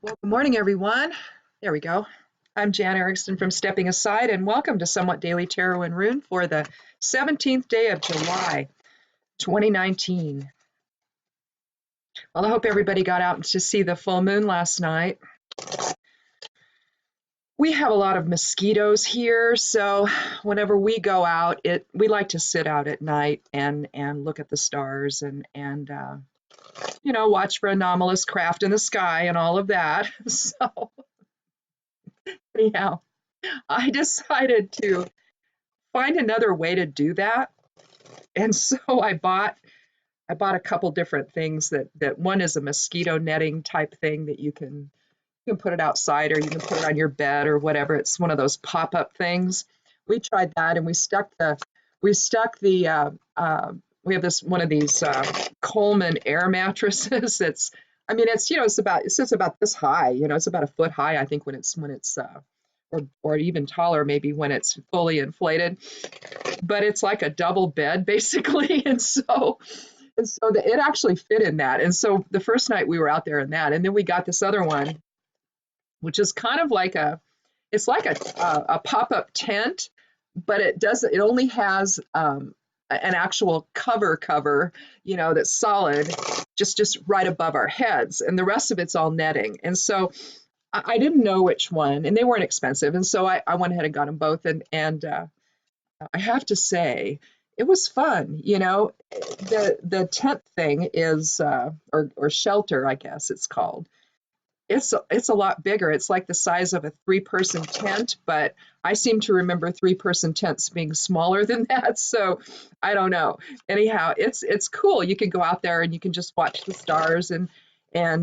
Well, good morning, everyone. There we go. I'm Jan Erickson from Stepping Aside, and welcome to Somewhat Daily Tarot and Rune for the 17th day of July, 2019. Well, I hope everybody got out to see the full moon last night. We have a lot of mosquitoes here, so whenever we go out, we like to sit out at night and look at the stars and watch for anomalous craft in the sky and all of that. So anyhow, I decided to find another way to do that. And so I bought a couple different things that one is a mosquito netting type thing that you can put it outside or you can put it on your bed or whatever. It's one of those pop-up things. We tried that and we have this one of these Coleman air mattresses. It's just about this high. It's about a foot high, I think, or even taller maybe when it's fully inflated. But it's like a double bed basically, it actually fit in that. And so the first night we were out there in that, and then we got this other one, which is kind of like it's like a pop-up tent, but it only has an actual cover, that's solid, just right above our heads, and the rest of it's all netting. And so I didn't know which one, and they weren't expensive, and so I went ahead and got them both, and I have to say it was fun. The tent thing is or shelter, I guess it's called. It's a lot bigger. It's like the size of a three-person tent, but I seem to remember three-person tents being smaller than that. So I don't know. Anyhow, it's cool. You can go out there and you can just watch the stars and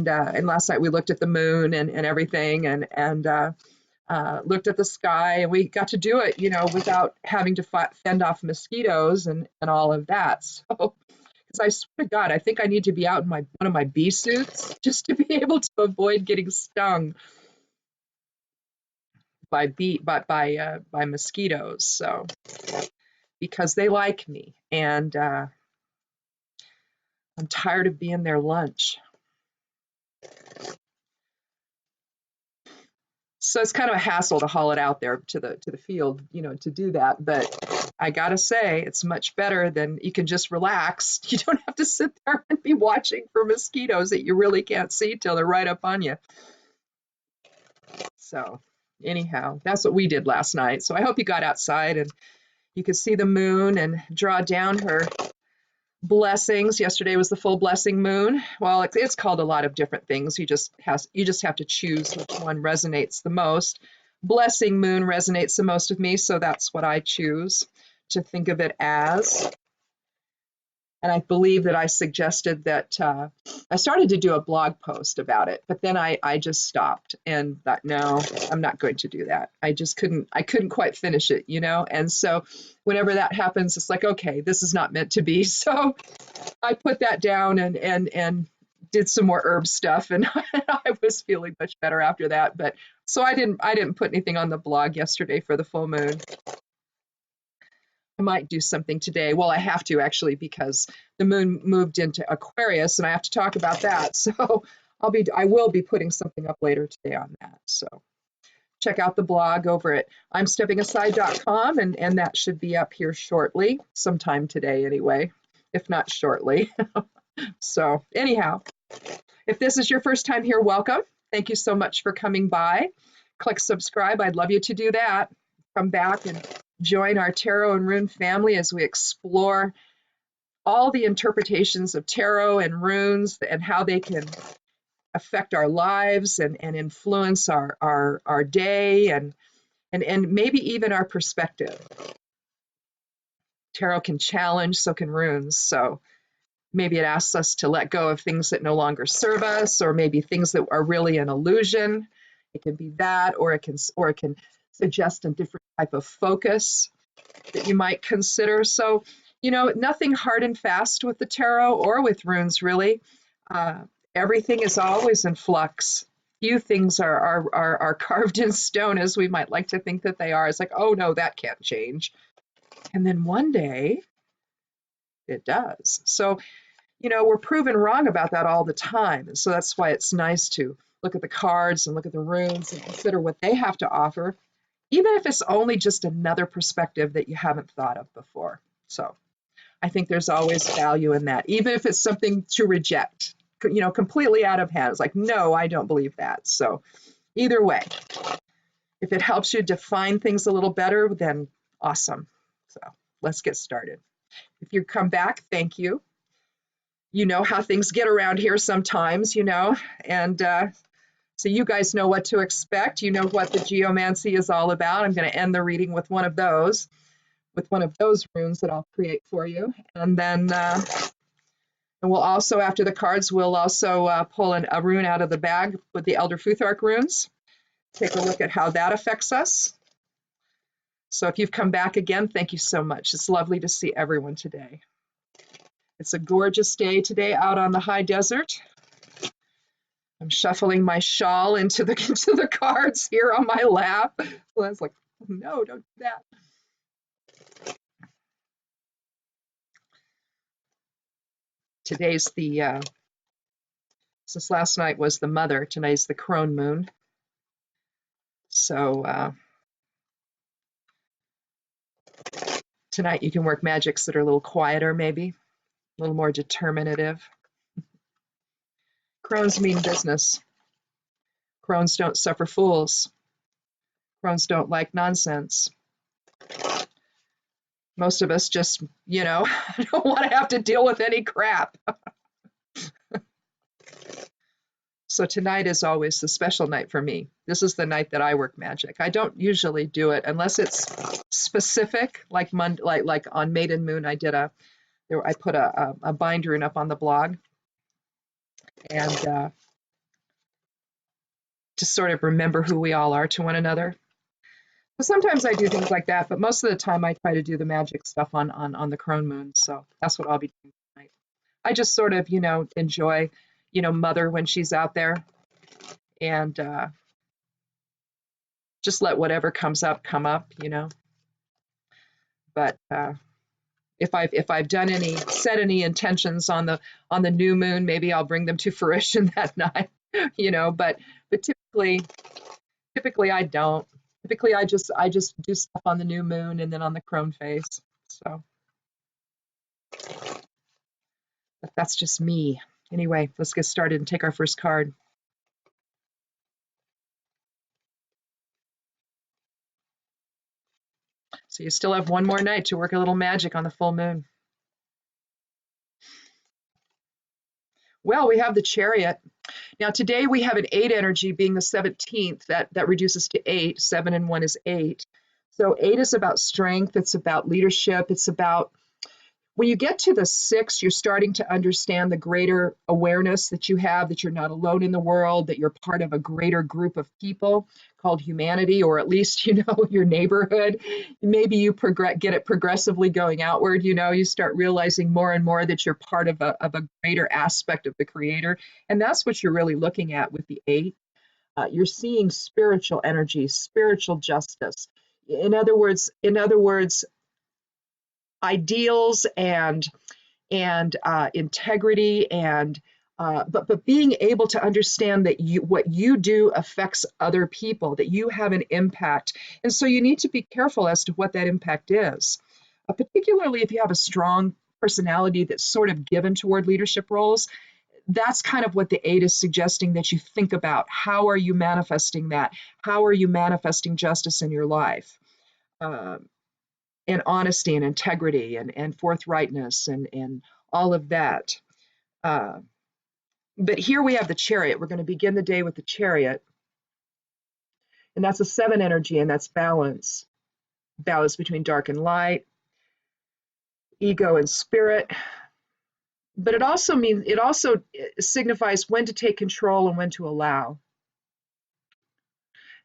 last night we looked at the moon and everything and looked at the sky, and we got to do it, without having to fend off mosquitoes and all of that. So because I swear to God, I think I need to be out in one of my bee suits just to be able to avoid getting stung by mosquitoes. So because they like me, and I'm tired of being their lunch. So it's kind of a hassle to haul it out there to the field, to do that. But I gotta say, it's much better than you can just relax. You don't have to sit there and be watching for mosquitoes that you really can't see till they're right up on you. So anyhow, that's what we did last night. So I hope you got outside and you could see the moon and draw down her blessings. Yesterday was the full blessing moon. Well, it's called a lot of different things. You just have to choose which one resonates the most. Blessing moon resonates the most with me, so that's what I choose to think of it as. And I believe that I suggested that I started to do a blog post about it, but then I just stopped and thought, no, I'm not going to do that. I couldn't quite finish it, And so whenever that happens, it's like, okay, this is not meant to be. So I put that down and did some more herb stuff, and I was feeling much better after that. But so I didn't put anything on the blog yesterday for the full moon. I might do something today. Well, I have to actually, because the moon moved into Aquarius and I have to talk about that. So I will be putting something up later today on that. So check out the blog over at imsteppingaside.com, and that should be up here shortly, sometime today anyway, if not shortly. So anyhow, if this is your first time here, welcome. Thank you so much for coming by. Click subscribe. I'd love you to do that. Come back and join our tarot and rune family as we explore all the interpretations of tarot and runes and how they can affect our lives and influence our day and maybe even our perspective. Tarot can challenge, so can runes. So maybe it asks us to let go of things that no longer serve us, or maybe things that are really an illusion. It can be that, or it can suggest a different type of focus that you might consider. So, nothing hard and fast with the tarot or with runes, really. Everything is always in flux. Few things are carved in stone, as we might like to think that they are. It's like, oh no, that can't change. And then one day it does. So, we're proven wrong about that all the time. And so that's why it's nice to look at the cards and look at the runes and consider what they have to offer, even if it's only just another perspective that you haven't thought of before. So I think there's always value in that, even if it's something to reject, completely out of hand. It's like, no, I don't believe that. So either way, if it helps you define things a little better, then awesome. So let's get started. If you come back, thank you. You know how things get around here sometimes, and so you guys know what to expect. You know what the geomancy is all about. I'm going to end the reading with one of those runes that I'll create for you. And then and we'll also, after the cards, we'll also pull a rune out of the bag with the Elder Futhark runes. Take a look at how that affects us. So if you've come back again, thank you so much. It's lovely to see everyone today. It's a gorgeous day today out on the high desert. I'm shuffling my shawl into the cards here on my lap. So I was like, no, don't do that. Today's since last night was the mother, tonight's the crone moon. So tonight you can work magics that are a little quieter, maybe a little more determinative. Crones mean business. Crones don't suffer fools. Crones don't like nonsense. Most of us just, don't want to have to deal with any crap. So tonight is always the special night for me. This is the night that I work magic. I don't usually do it unless it's specific, like on Maiden Moon. I put a bind rune up on the blog, and just sort of remember who we all are to one another. So sometimes I do things like that, but most of the time I try to do the magic stuff on the crone moon. So that's what I'll be doing tonight. I just sort of, enjoy, Mother when she's out there, and just let whatever comes up come up, But if I've set any intentions on the new moon, maybe I'll bring them to fruition that night, But typically I don't. Typically I just do stuff on the new moon and then on the crone phase. So, but that's just me. Anyway, let's get started and take our first card. So you still have one more night to work a little magic on the full moon. Well, we have the Chariot. Now today we have an 8 energy, being the 17th, that reduces to 8. 7 and 1 is 8. So 8 is about strength, it's about leadership, it's about, when you get to the 6, you're starting to understand the greater awareness that you have, that you're not alone in the world, that you're part of a greater group of people called humanity, or at least, your neighborhood. Maybe you get it progressively going outward, you start realizing more and more that you're part of a greater aspect of the Creator. And that's what you're really looking at with the 8. You're seeing spiritual energy, spiritual justice. In other words, ideals and integrity, and but being able to understand that what you do affects other people, that you have an impact, and so you need to be careful as to what that impact is, particularly if you have a strong personality that's sort of given toward leadership roles. That's kind of what the 8 is suggesting, that you think about. How are you manifesting that? How are you manifesting justice in your life? And honesty and integrity and forthrightness and all of that. But here we have the Chariot. We're going to begin the day with the Chariot. And that's a 7 energy, and that's balance. Balance between dark and light, ego and spirit. But it also signifies when to take control and when to allow.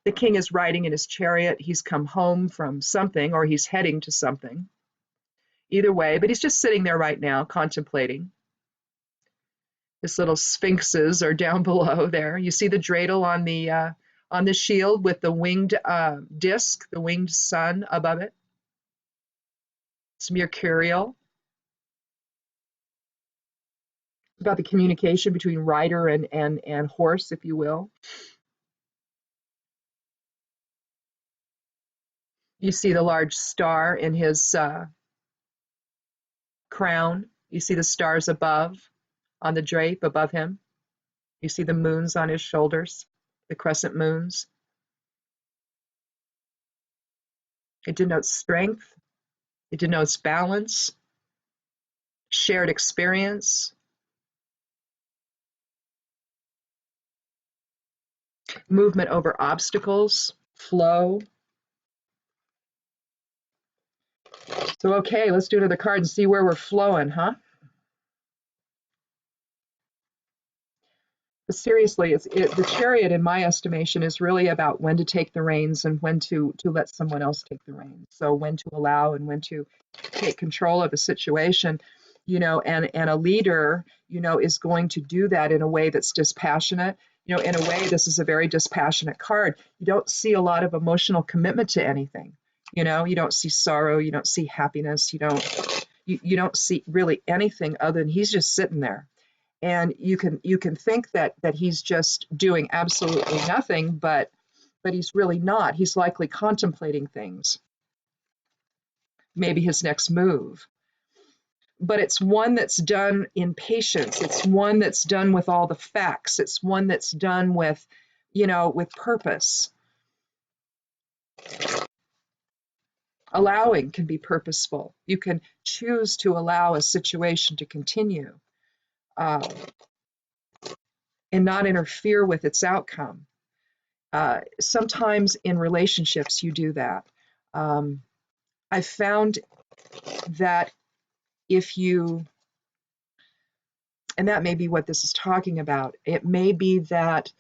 The king is riding in his chariot. He's come home from something, or he's heading to something. Either way, but he's just sitting there right now contemplating. His little sphinxes are down below there. You see the dreidel on the shield with the winged disc, the winged sun above it. It's mercurial. about the communication between rider and horse, if you will. You see the large star in his crown. You see the stars above on the drape above him. You see the moons on his shoulders, the crescent moons. It denotes strength. It denotes balance, shared experience, movement over obstacles, flow. So, okay, let's do another card and see where we're flowing, huh? But seriously, the chariot, in my estimation, is really about when to take the reins and when to let someone else take the reins. So when to allow and when to take control of a situation, and a leader, is going to do that in a way that's dispassionate. In a way, this is a very dispassionate card. You don't see a lot of emotional commitment to anything. You don't see sorrow, you don't see happiness, you don't see really anything other than he's just sitting there. And you can think that he's just doing absolutely nothing, but he's really not. He's likely contemplating things, maybe his next move. But it's one that's done in patience. It's one that's done with all the facts. It's one that's done with, with purpose. Allowing can be purposeful. You can choose to allow a situation to continue and not interfere with its outcome. Sometimes in relationships, you do that. I've found that if you, and that may be what this is talking about, it may be that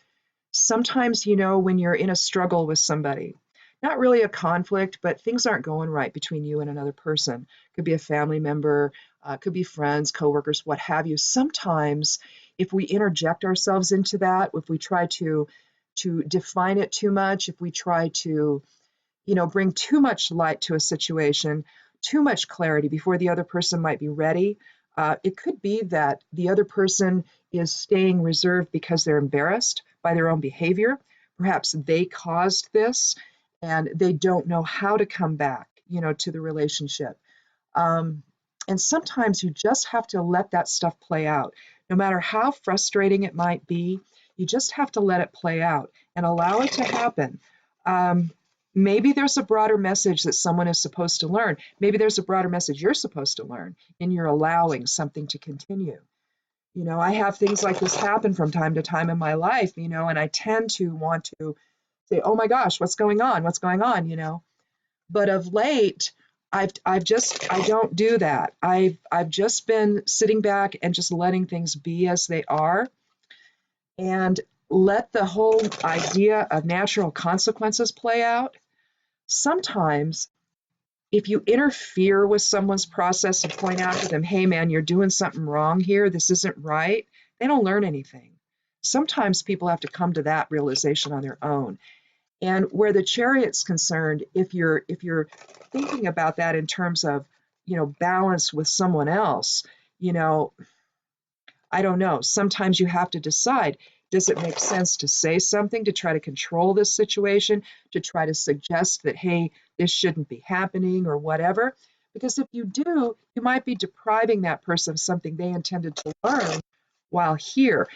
sometimes, when you're in a struggle with somebody, not really a conflict, but things aren't going right between you and another person. Could be a family member, could be friends, coworkers, what have you. Sometimes if we interject ourselves into that, if we try to define it too much, if we try to, bring too much light to a situation, too much clarity before the other person might be ready, it could be that the other person is staying reserved because they're embarrassed by their own behavior. Perhaps they caused this and they don't know how to come back, to the relationship. And sometimes you just have to let that stuff play out. No matter how frustrating it might be, you just have to let it play out and allow it to happen. Maybe there's a broader message that someone is supposed to learn. Maybe there's a broader message you're supposed to learn in your allowing something to continue. I have things like this happen from time to time in my life, and I tend to want to say, oh my gosh, what's going on? What's going on? But of late, I don't do that. I've just been sitting back and just letting things be as they are and let the whole idea of natural consequences play out. Sometimes if you interfere with someone's process and point out to them, hey man, you're doing something wrong here, this isn't right, they don't learn anything. Sometimes people have to come to that realization on their own. And where the chariot's concerned, if you're thinking about that in terms of, balance with someone else, I don't know. Sometimes you have to decide, does it make sense to say something to try to control this situation, to try to suggest that, hey, this shouldn't be happening or whatever? Because if you do, you might be depriving that person of something they intended to learn while here.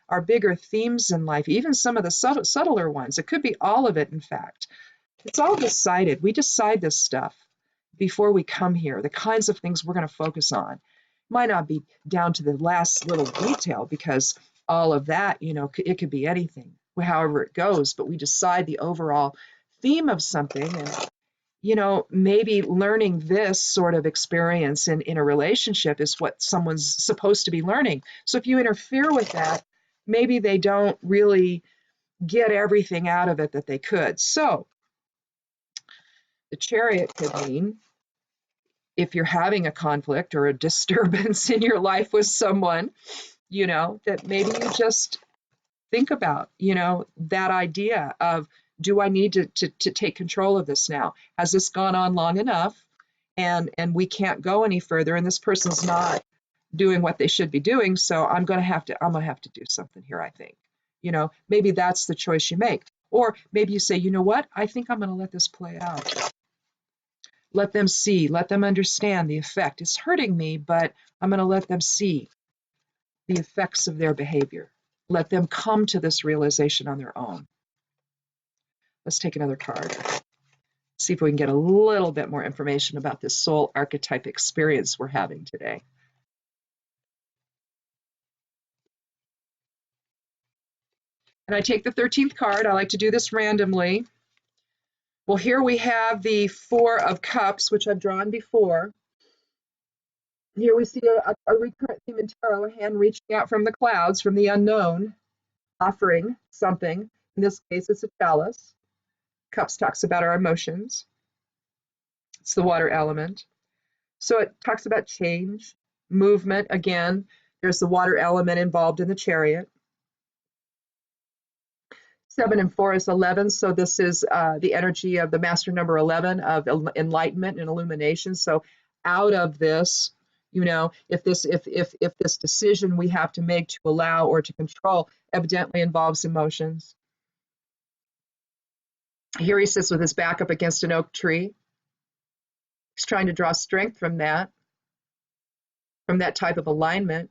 Our bigger themes in life, even some of the subtler ones, it could be all of it, in fact. It's all decided. We decide this stuff before we come here, the kinds of things we're going to focus on. Might not be down to the last little detail because all of that, it could be anything, however it goes, but we decide the overall theme of something. And, maybe learning this sort of experience in a relationship is what someone's supposed to be learning. So if you interfere with that, maybe they don't really get everything out of it that they could. So the chariot could mean, if you're having a conflict or a disturbance in your life with someone, that maybe you just think about, that idea of, do I need to take control of this now? Has this gone on long enough and we can't go any further and this person's not doing what they should be doing. So I'm going to have to do something here, I think. Maybe that's the choice you make. Or maybe you say, you know what? I think I'm going to let this play out. Let them see, let them understand the effect. It's hurting me, but I'm going to let them see the effects of their behavior. Let them come to this realization on their own. Let's take another card. See if we can get a little bit more information about this soul archetype experience we're having today. And I take the 13th card. I like to do this randomly. Well, here we have the Four of Cups, which I've drawn before. Here we see a recurrent theme in tarot, a hand reaching out from the clouds, from the unknown, offering something. In this case, it's a chalice. Cups talks about our emotions. It's the water element. So it talks about change, movement. Again, there's the water element involved in the Chariot. 7 and 4 is 11. So this is the energy of the master number 11 of enlightenment and illumination. So out of this, if this decision we have to make to allow or to control evidently involves emotions. Here he sits with his back up against an oak tree. He's trying to draw strength from that type of alignment.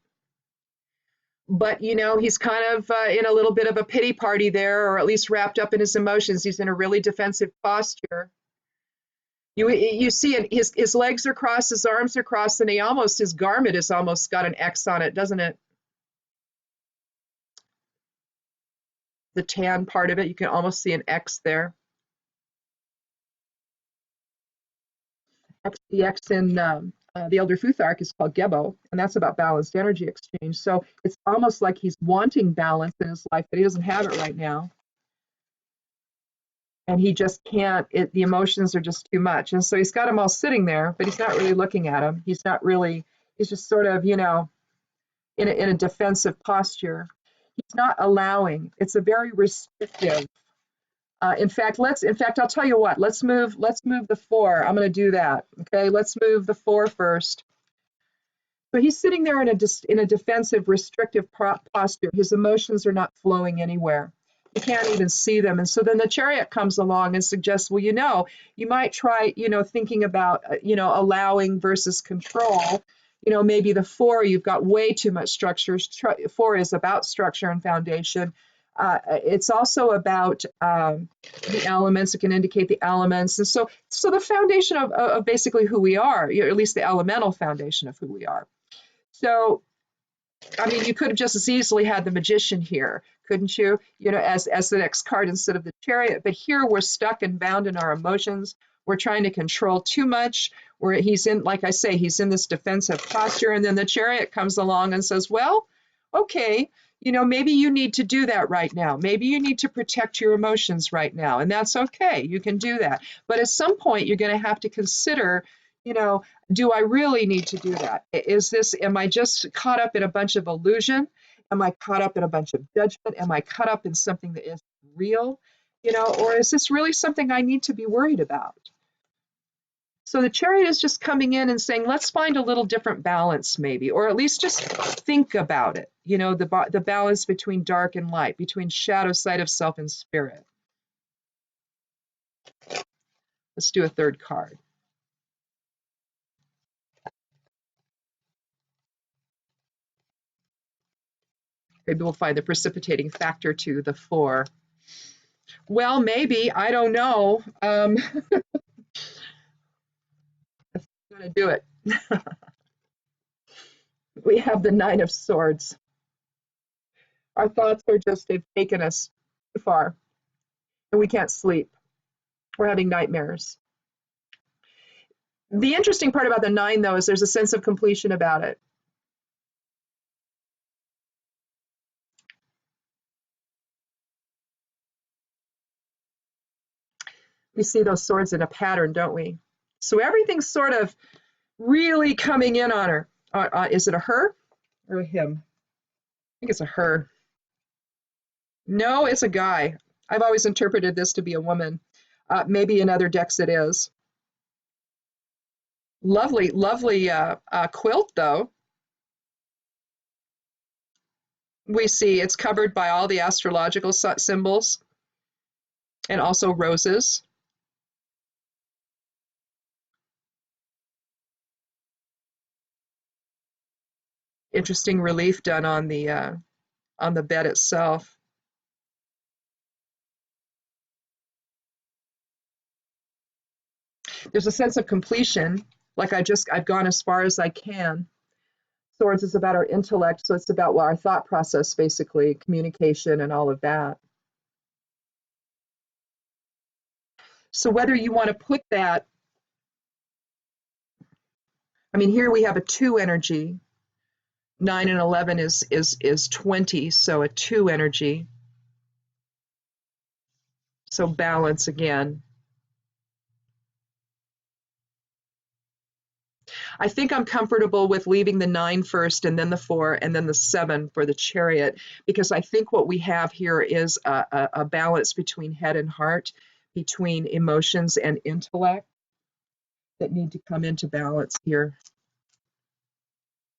But, he's kind of in a little bit of a pity party there, or at least wrapped up in his emotions. He's in a really defensive posture. You see it, his legs are crossed, his arms are crossed, and his garment has almost got an X on it, doesn't it? The tan part of it, you can almost see an X there. The X in the Elder Futhark is called Gebo, and that's about balanced energy exchange. So it's almost like he's wanting balance in his life, but he doesn't have it right now. And he just can't, the emotions are just too much. And so he's got them all sitting there, but he's not really looking at them. He's just sort of, in a defensive posture. He's not allowing. It's a very restrictive. In fact, I'll tell you what, let's move the 4. I'm going to do that. Okay, let's move the 4 first. So he's sitting there in a defensive, restrictive posture. His emotions are not flowing anywhere. You can't even see them. And so then the Chariot comes along and suggests, well, you might try, thinking about, allowing versus control. Maybe the 4, you've got way too much structure. 4 is about structure and foundation. It's also about the elements. It can indicate the elements. And so the foundation of basically who we are, or at least the elemental foundation of who we are. So, you could have just as easily had the Magician here, couldn't you? As the next card instead of the Chariot. But here we're stuck and bound in our emotions. We're trying to control too much. He's in, like I say, he's in this defensive posture. And then the Chariot comes along and says, well, okay, maybe you need to do that right now. Maybe you need to protect your emotions right now. And that's okay. You can do that. But at some point, you're going to have to consider, do I really need to do that? Am I just caught up in a bunch of illusion? Am I caught up in a bunch of judgment? Am I caught up in something that is real? Or is this really something I need to be worried about? So the Chariot is just coming in and saying, let's find a little different balance maybe, or at least just think about it. The balance between dark and light, between shadow side of self and spirit. Let's do a third card. Maybe we'll find the precipitating factor to the 4. Well, maybe, I don't know. I'm going to do it. We have the 9 of Swords. Our thoughts they've taken us too far, and we can't sleep. We're having nightmares. The interesting part about the 9, though, is there's a sense of completion about it. We see those swords in a pattern, don't we? So everything's sort of really coming in on her. Is it a her or a him? I think it's a her. No, it's a guy. I've always interpreted this to be a woman. Maybe in other decks it is. Lovely quilt, though. We see it's covered by all the astrological symbols and also roses. Interesting relief done on the bed itself. There's a sense of completion, like I've gone as far as I can. Swords is about our intellect, so it's about our thought process, basically, communication and all of that. So whether you want to put that, I mean, here we have a 2 energy. 9 and 11 is 20, so a 2 energy. So balance again. I think I'm comfortable with leaving the 9 first and then the 4 and then the 7 for the Chariot, because I think what we have here is a balance between head and heart, between emotions and intellect that need to come into balance here.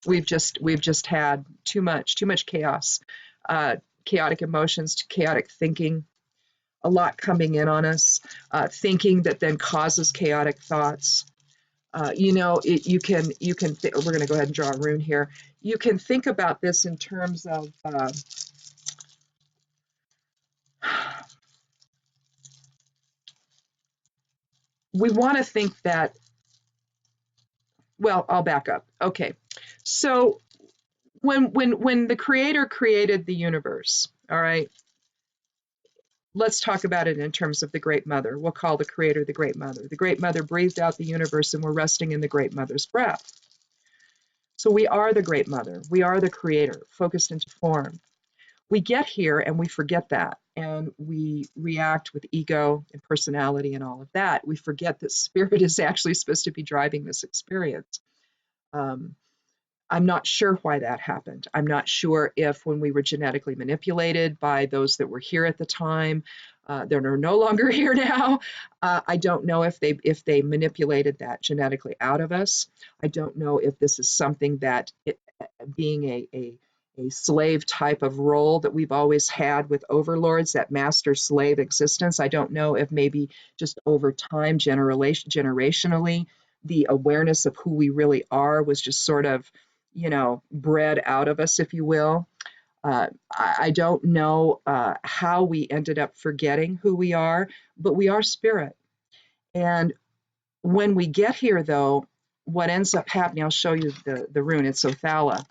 We've just had too much chaos, chaotic emotions, chaotic thinking, a lot coming in on us, thinking that then causes chaotic thoughts. You know, you can we're going to go ahead and draw a rune here. You can think about this in terms of we want to think that, well, I'll back up. Okay. So when the creator created the universe, all right, let's talk about it in terms of the Great Mother. We'll call the creator the Great Mother. The Great Mother breathed out the universe, and we're resting in the Great Mother's breath. So we are the Great Mother. We are the creator, focused into form. We get here and we forget that, and we react with ego and personality and all of that. We forget that spirit is actually supposed to be driving this experience. I'm not sure why that happened. I'm not sure if when we were genetically manipulated by those that were here at the time, they're no longer here now. I don't know if they manipulated that genetically out of us. I don't know if this is something that being a slave type of role that we've always had with overlords, that master slave existence. I don't know if maybe just over time, generationally, the awareness of who we really are was just sort of, you know, bred out of us, if you will. I don't know how we ended up forgetting who we are, but we are spirit. And when we get here, though, what ends up happening, I'll show you the rune, it's Othala.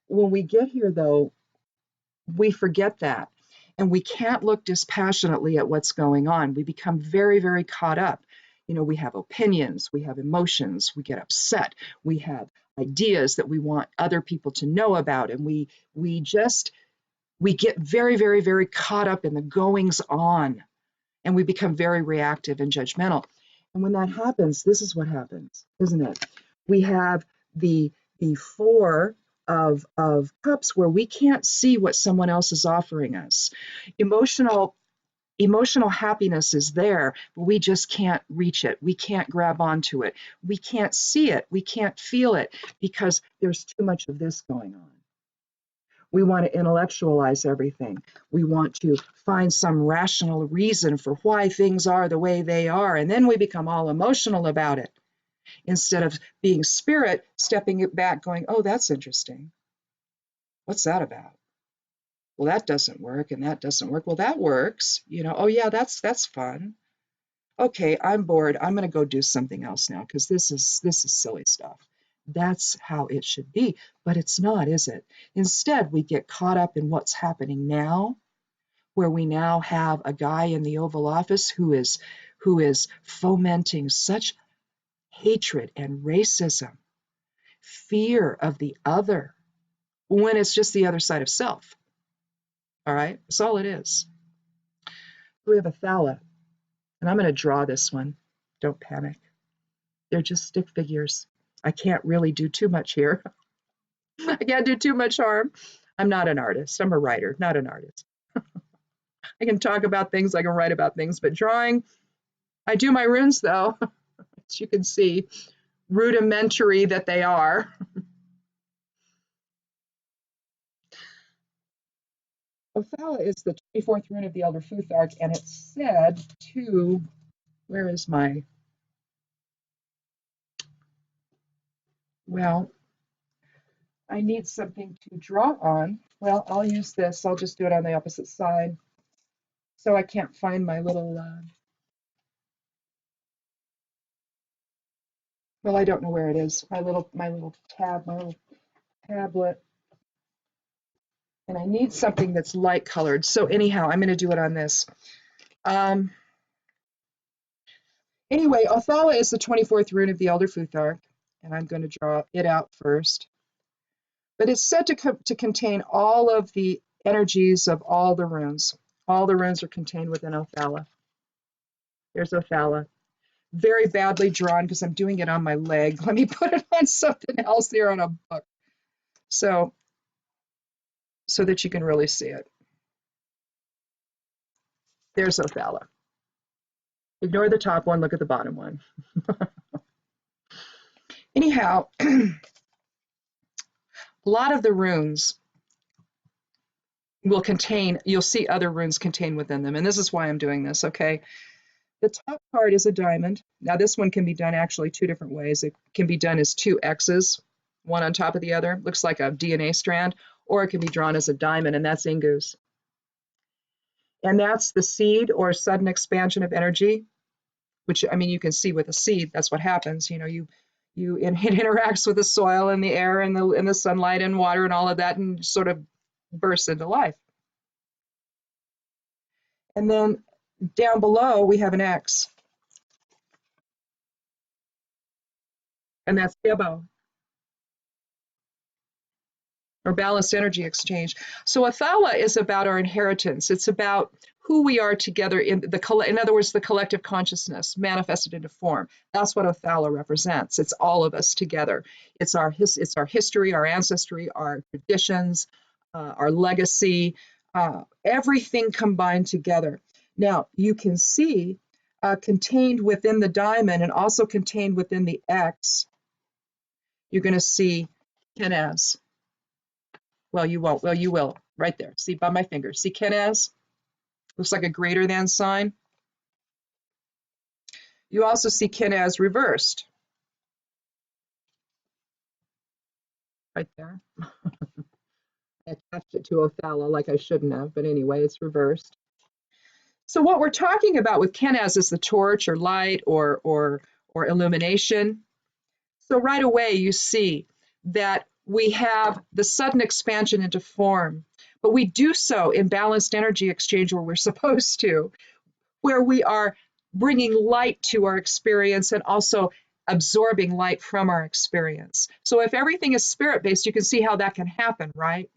When we get here, though, we forget that. And we can't look dispassionately at what's going on. We become very, very caught up. You know, we have opinions, we have emotions, we get upset, we have ideas that we want other people to know about, and we get very, very, very caught up in the goings on, and we become very reactive and judgmental. And when that happens, this is what happens, isn't it? We have the 4 of cups, where we can't see what someone else is offering us. Emotional happiness is there, but we just can't reach it. We can't grab onto it. We can't see it. We can't feel it because there's too much of this going on. We want to intellectualize everything. We want to find some rational reason for why things are the way they are, and then we become all emotional about it, instead of being spirit, stepping it back, going, oh, that's interesting. What's that about? Well, that doesn't work, and that doesn't work. Well, that works. You know, oh yeah, that's fun. Okay, I'm bored. I'm going to go do something else now because this is silly stuff. That's how it should be, but it's not, is it? Instead, we get caught up in what's happening now, where we now have a guy in the Oval Office who is fomenting such hatred and racism, fear of the other, when it's just the other side of self. All right, that's all it is. We have a Thala, and I'm going to draw this one. Don't panic. They're just stick figures. I can't really do too much here. I can't do too much harm. I'm not an artist. I'm a writer, not an artist. I can talk about things, I can write about things, but drawing, I do my runes though, as you can see, rudimentary that they are. Othala is the 24th rune of the Elder Futhark, and it's said to, where is my, well, I need something to draw on. Well, I'll use this. I'll just do it on the opposite side. So I can't find my little, well, I don't know where it is. My little tablet. And I need something that's light colored. So anyhow, I'm going to do it on this. Anyway, Othala is the 24th rune of the Elder Futhark, and I'm going to draw it out first. But it's said to contain all of the energies of all the runes. All the runes are contained within Othala. There's Othala. Very badly drawn because I'm doing it on my leg. Let me put it on something else here on a book. So that you can really see it. There's Othala. Ignore the top one, look at the bottom one. Anyhow, a lot of the runes will contain, you'll see other runes contained within them, and this is why I'm doing this, okay? The top part is a diamond. Now this one can be done actually two different ways. It can be done as two X's, one on top of the other, looks like a DNA strand, or it can be drawn as a diamond, and that's Ingus. And that's the seed or sudden expansion of energy, which, I mean, you can see with a seed, that's what happens. You know, it interacts with the soil and the air and the sunlight and water and all of that and sort of bursts into life. And then down below, we have an X. And that's Gebo, or balanced energy exchange. So Othala is about our inheritance. It's about who we are together in other words, the collective consciousness manifested into form. That's what Othala represents. It's all of us together. It's our history, our ancestry, our traditions, our legacy, everything combined together. Now, you can see contained within the diamond and also contained within the X, you're going to see Kenaz. Well, you won't. Well, you will. Right there. See by my finger. See Kenaz? Looks like a greater than sign. You also see Kenaz reversed. Right there. I attached it to Othala like I shouldn't have, but anyway, it's reversed. So what we're talking about with Kenaz is the torch or light or illumination. So right away you see that we have the sudden expansion into form, but we do so in balanced energy exchange where we're supposed to, where we are bringing light to our experience and also absorbing light from our experience. So if everything is spirit-based, you can see how that can happen, right?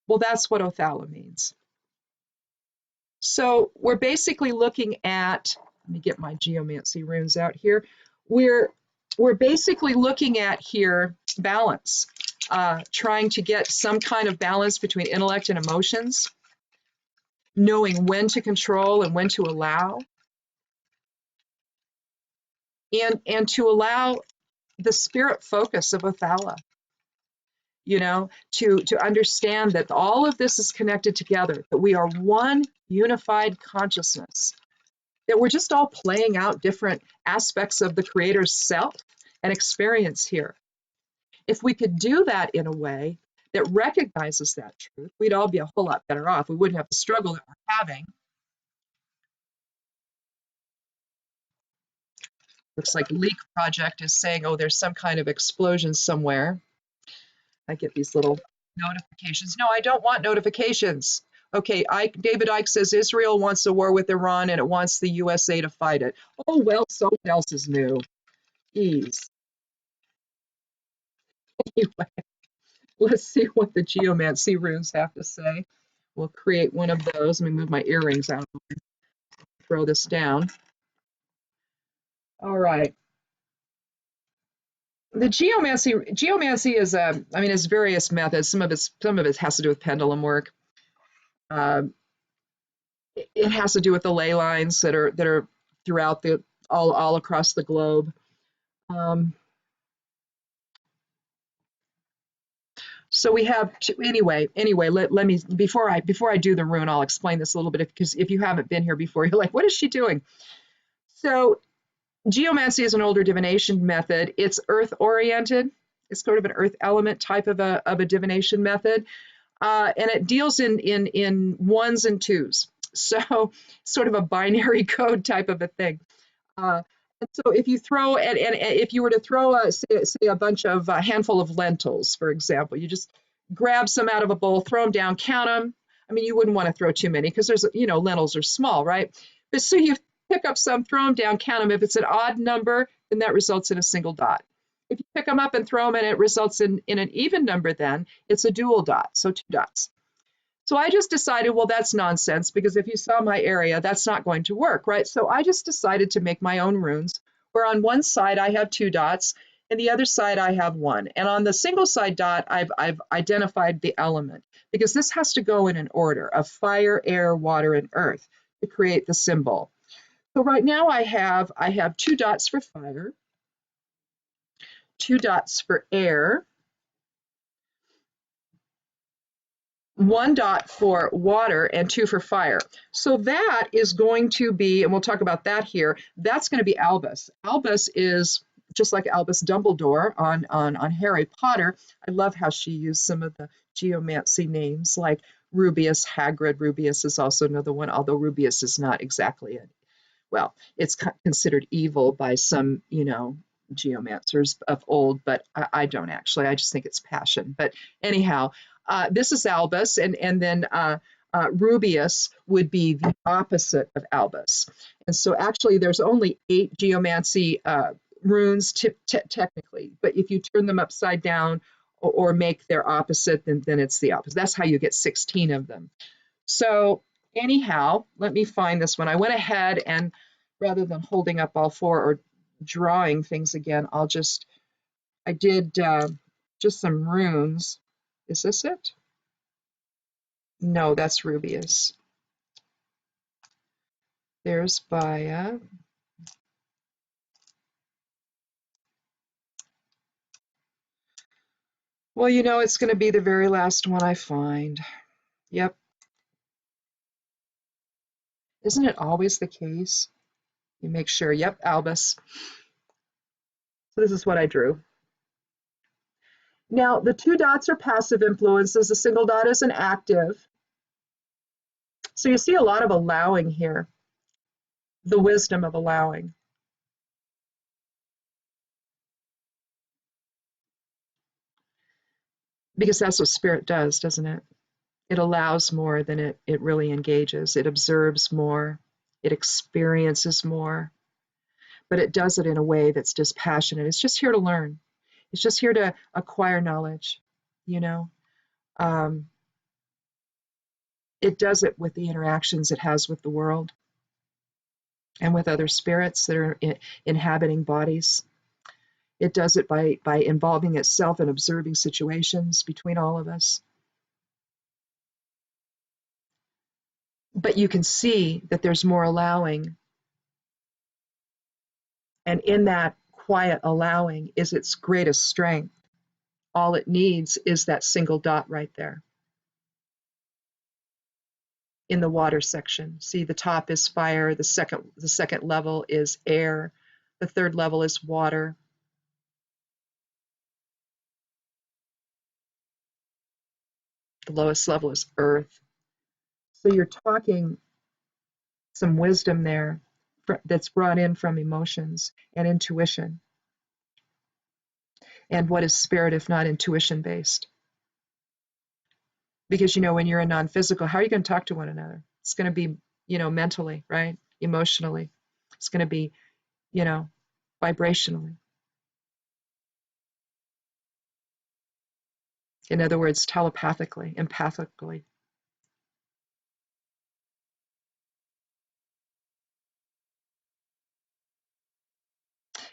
Well, that's what Othala means. So we're basically looking at, let me get my geomancy runes out here. We're basically looking at here balance, trying to get some kind of balance between intellect and emotions, knowing when to control and when to allow, and to allow the spirit focus of Othala, you know, to understand that all of this is connected together, that we are one unified consciousness, that we're just all playing out different aspects of the creator's self and experience here. If we could do that in a way that recognizes that truth, we'd all be a whole lot better off. We wouldn't have the struggle that we're having. Looks like Leak Project is saying, oh, there's some kind of explosion somewhere. I get these little notifications. No, I don't want notifications. Okay, David Icke says Israel wants a war with Iran and it wants the USA to fight it. Oh, well, so what else is new? Ease. Anyway, let's see what the geomancy runes have to say. We'll create one of those. Let me move my earrings out. Throw this down. All right. The geomancy is it's various methods. Some of it has to do with pendulum work. It has to do with the ley lines that are throughout all across the globe. So we have two, anyway, let me, before I do the rune, I'll explain this a little bit, because if you haven't been here before, you're like, what is she doing? So geomancy is an older divination method. It's earth oriented. It's sort of an earth element type of a divination method. And it deals in ones and twos. So sort of a binary code type of a thing. And so if you throw, and if you were to throw say a bunch of a handful of lentils, for example, you just grab some out of a bowl, throw them down, count them. I mean, you wouldn't want to throw too many, because there's, lentils are small, right? But so you pick up some, throw them down, count them. If it's an odd number, then that results in a single dot. If you pick them up and throw them and it results in an even number, then it's a dual dot, so 2 dots. So I just decided, well, that's nonsense, because if you saw my area, that's not going to work, right? So I just decided to make my own runes, where on one side I have 2 dots, and the other side I have 1. And on the single side dot, I've identified the element, because this has to go in an order of fire, air, water, and earth to create the symbol. So right now I have 2 dots for fire, 2 dots for air, 1 dot for water, and 2 for fire. So that is going to be, and we'll talk about that here, that's going to be Albus. Albus is just like Albus Dumbledore on Harry Potter. I love how she used some of the geomancy names, like Rubeus, Hagrid. Rubeus is also another one, although Rubeus is not exactly it. Well, it's considered evil by some, geomancers of old, but I don't actually. I just think it's passion. But anyhow, this is Albus, and then Rubeus would be the opposite of Albus. And so actually there's only 8 geomancy runes technically, but if you turn them upside down or make their opposite, then it's the opposite. That's how you get 16 of them. So anyhow, let me find this one. I went ahead and, rather than holding up all 4 or drawing things again, I did just some runes. Is this it? No, that's Rubeus. There's Baya. Well, it's going to be the very last one I find. Yep. Isn't it always the case? You make sure. Yep, Albus. So this is what I drew. Now, the 2 dots are passive influences. The single dot is an active. So you see a lot of allowing here, the wisdom of allowing. Because that's what spirit does, doesn't it? It allows more than it really engages. It observes more. It experiences more. But it does it in a way that's dispassionate. It's just here to learn. It's just here to acquire knowledge, It does it with the interactions it has with the world and with other spirits that are inhabiting bodies. It does it by involving itself and observing situations between all of us. But you can see that there's more allowing. And in that quiet allowing is its greatest strength. All it needs is that single dot right there in the water section. See, the top is fire, the second level is air, the third level is water. The lowest level is earth. So you're talking some wisdom there that's brought in from emotions and intuition. And what is spirit if not intuition based? Because, when you're a non-physical, how are you going to talk to one another? It's going to be, mentally, right? Emotionally. It's going to be, vibrationally. In other words, telepathically, empathically.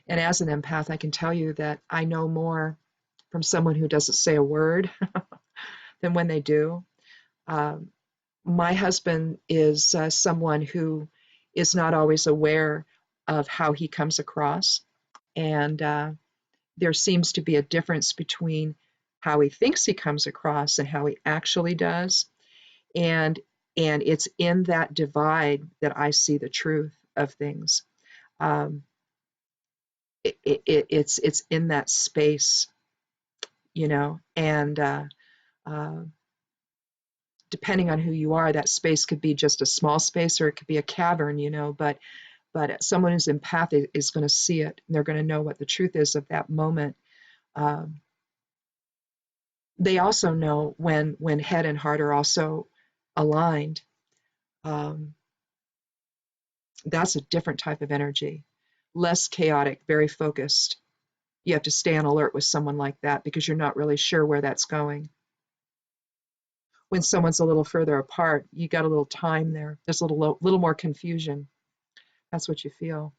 And as an empath, I can tell you that I know more from someone who doesn't say a word than when they do. My husband is someone who is not always aware of how he comes across. And there seems to be a difference between how he thinks he comes across and how he actually does. And it's in that divide that I see the truth of things. Um, it's in that space, and uh, depending on who you are, that space could be just a small space or it could be a cavern, but someone who's empathic is going to see it and they're going to know what the truth is of that moment. Um, they also know when head and heart are also aligned. Um, that's a different type of energy, less chaotic, very focused. You have to stay on alert with someone like that because you're not really sure where that's going. When someone's a little further apart, you got a little time there. There's a little more confusion. That's what you feel.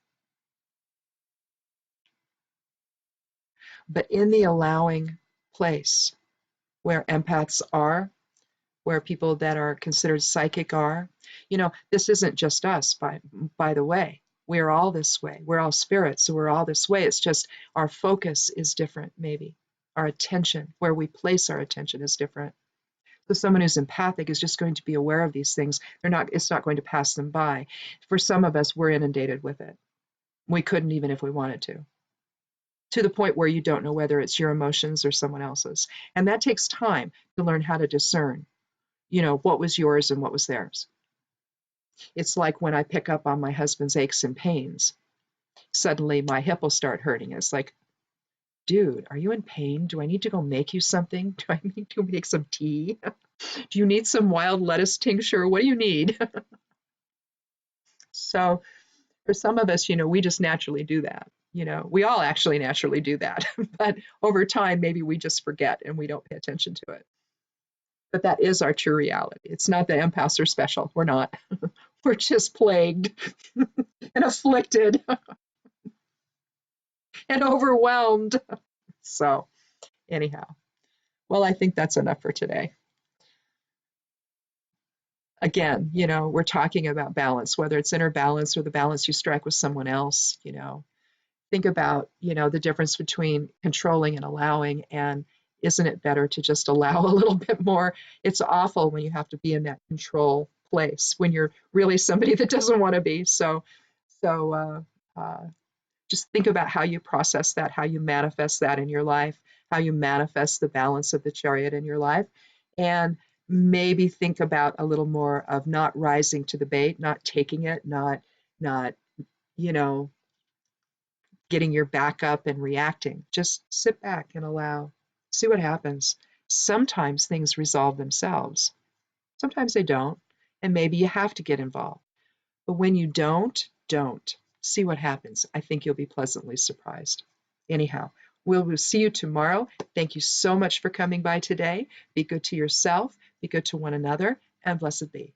But in the allowing place where empaths are, where people that are considered psychic are, this isn't just us, by the way. We're all this way. We're all spirits, so we're all this way. It's just our focus is different, maybe. Our attention, where we place our attention, is different. So someone who's empathic is just going to be aware of these things. It's not going to pass them by. For some of us, we're inundated with it. We couldn't even if we wanted to the point where you don't know whether it's your emotions or someone else's. And that takes time to learn how to discern, what was yours and what was theirs. It's like when I pick up on my husband's aches and pains, suddenly my hip will start hurting. It's like, dude, are you in pain? Do I need to go make you something? Do I need to make some tea? Do you need some wild lettuce tincture? What do you need? So for some of us, we just naturally do that. We all actually naturally do that. But over time, maybe we just forget and we don't pay attention to it. But that is our true reality. It's not that empaths are special. We're not. We're just plagued and afflicted and overwhelmed. So, anyhow, well, I think that's enough for today. Again, we're talking about balance, whether it's inner balance or the balance you strike with someone else. Think about, the difference between controlling and allowing, and isn't it better to just allow a little bit more? It's awful when you have to be in that control place when you're really somebody that doesn't want to be. So just think about how you process that, how you manifest that in your life, how you manifest the balance of the chariot in your life, and maybe think about a little more of not rising to the bait, not taking it, not you know getting your back up and reacting. Just sit back and allow, see what happens. Sometimes things resolve themselves, sometimes they don't, and maybe you have to get involved. But when you don't. See what happens. I think you'll be pleasantly surprised. Anyhow, we'll see you tomorrow. Thank you so much for coming by today. Be good to yourself, be good to one another, and blessed be.